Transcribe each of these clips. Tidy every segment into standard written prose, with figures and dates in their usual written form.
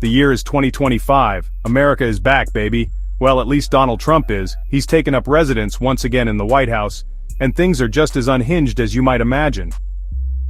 The year is 2025, America is back, baby. Well, at least Donald Trump is. He's taken up residence once again in the White House, and things are just as unhinged as you might imagine.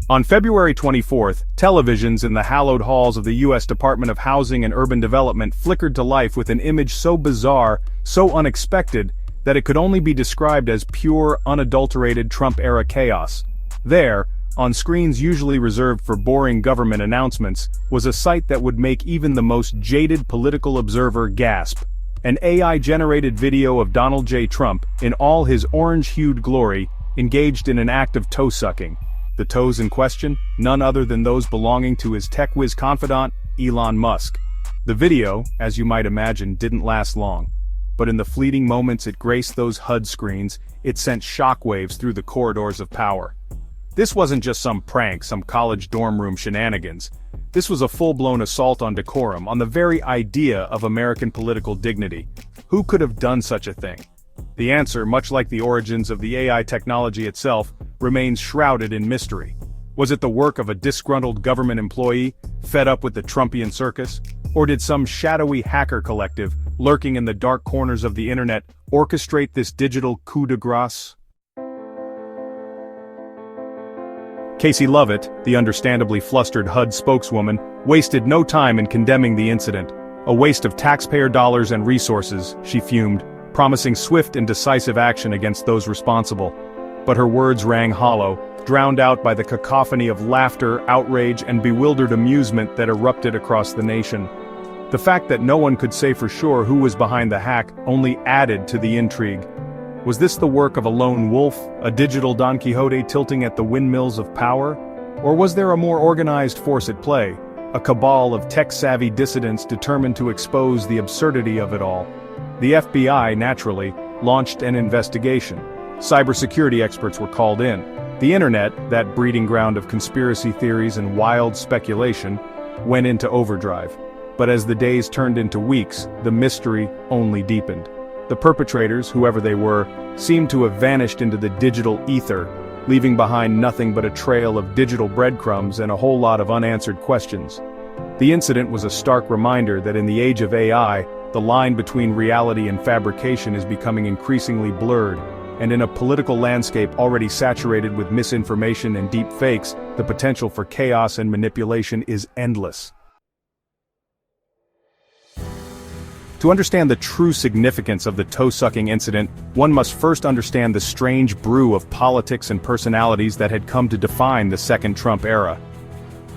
On February 24th, televisions in the hallowed halls of the U.S. Department of Housing and Urban Development flickered to life with an image so bizarre, so unexpected, that it could only be described as pure, unadulterated Trump-era chaos. There, on screens usually reserved for boring government announcements, was a sight that would make even the most jaded political observer gasp. An AI-generated video of Donald J. Trump, in all his orange-hued glory, engaged in an act of toe-sucking. The toes in question, none other than those belonging to his tech whiz confidant, Elon Musk. The video, as you might imagine, didn't last long. But in the fleeting moments it graced those HUD screens, it sent shockwaves through the corridors of power. This wasn't just some prank, some college dorm room shenanigans. This was a full-blown assault on decorum, on the very idea of American political dignity. Who could have done such a thing? The answer, much like the origins of the AI technology itself, remains shrouded in mystery. Was it the work of a disgruntled government employee, fed up with the Trumpian circus? Or did some shadowy hacker collective, lurking in the dark corners of the internet, orchestrate this digital coup de grace? Casey Lovett, the understandably flustered HUD spokeswoman, wasted no time in condemning the incident. A waste of taxpayer dollars and resources, she fumed, promising swift and decisive action against those responsible. But her words rang hollow, drowned out by the cacophony of laughter, outrage, and bewildered amusement that erupted across the nation. The fact that no one could say for sure who was behind the hack only added to the intrigue. Was this the work of a lone wolf, a digital Don Quixote tilting at the windmills of power? Or was there a more organized force at play, a cabal of tech-savvy dissidents determined to expose the absurdity of it all? The FBI, naturally, launched an investigation. Cybersecurity experts were called in. The internet, that breeding ground of conspiracy theories and wild speculation, went into overdrive. But as the days turned into weeks, the mystery only deepened. The perpetrators, whoever they were, seemed to have vanished into the digital ether, leaving behind nothing but a trail of digital breadcrumbs and a whole lot of unanswered questions. The incident was a stark reminder that in the age of AI, the line between reality and fabrication is becoming increasingly blurred, and in a political landscape already saturated with misinformation and deep fakes, the potential for chaos and manipulation is endless. To understand the true significance of the toe-sucking incident, one must first understand the strange brew of politics and personalities that had come to define the second Trump era.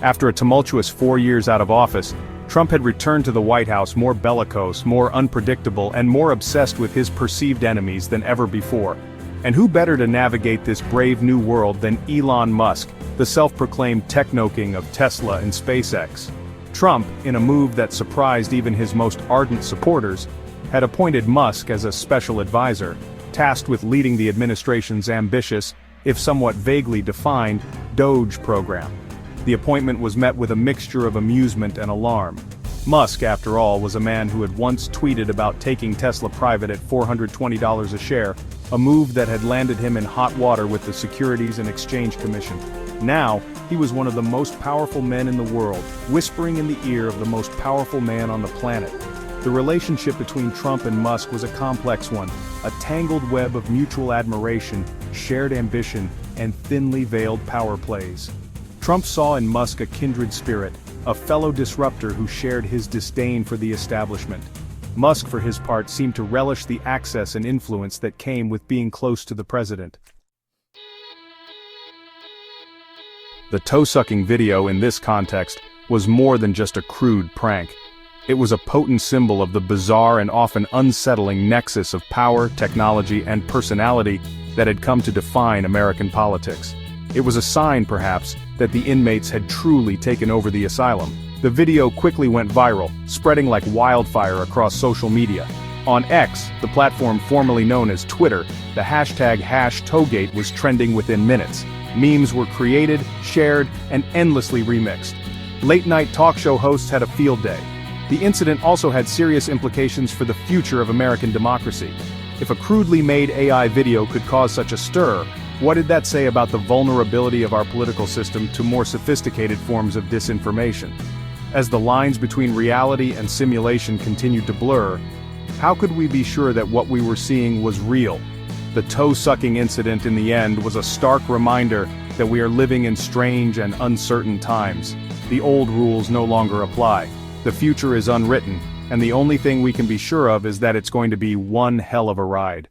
After a tumultuous 4 years out of office, Trump had returned to the White House more bellicose, more unpredictable, and more obsessed with his perceived enemies than ever before. And who better to navigate this brave new world than Elon Musk, the self-proclaimed techno-king of Tesla and SpaceX? Trump, in a move that surprised even his most ardent supporters, had appointed Musk as a special advisor, tasked with leading the administration's ambitious, if somewhat vaguely defined, DOGE program. The appointment was met with a mixture of amusement and alarm. Musk, after all, was a man who had once tweeted about taking Tesla private at $420 a share, a move that had landed him in hot water with the Securities and Exchange Commission. Now, he was one of the most powerful men in the world, whispering in the ear of the most powerful man on the planet. The relationship between Trump and Musk was a complex one, a tangled web of mutual admiration, shared ambition, and thinly veiled power plays. Trump saw in Musk a kindred spirit, a fellow disruptor who shared his disdain for the establishment. Musk, for his part, seemed to relish the access and influence that came with being close to the president. The toe-sucking video in this context was more than just a crude prank. It was a potent symbol of the bizarre and often unsettling nexus of power, technology, and personality that had come to define American politics. It was a sign, perhaps, that the inmates had truly taken over the asylum. The video quickly went viral, spreading like wildfire across social media. On X, the platform formerly known as Twitter, the hashtag #ToeGate was trending within minutes. Memes were created, shared, and endlessly remixed. Late-night talk show hosts had a field day. The incident also had serious implications for the future of American democracy. If a crudely made AI video could cause such a stir, what did that say about the vulnerability of our political system to more sophisticated forms of disinformation? As the lines between reality and simulation continued to blur, how could we be sure that what we were seeing was real? The toe-sucking incident in the end was a stark reminder that we are living in strange and uncertain times. The old rules no longer apply. The future is unwritten, and the only thing we can be sure of is that it's going to be one hell of a ride.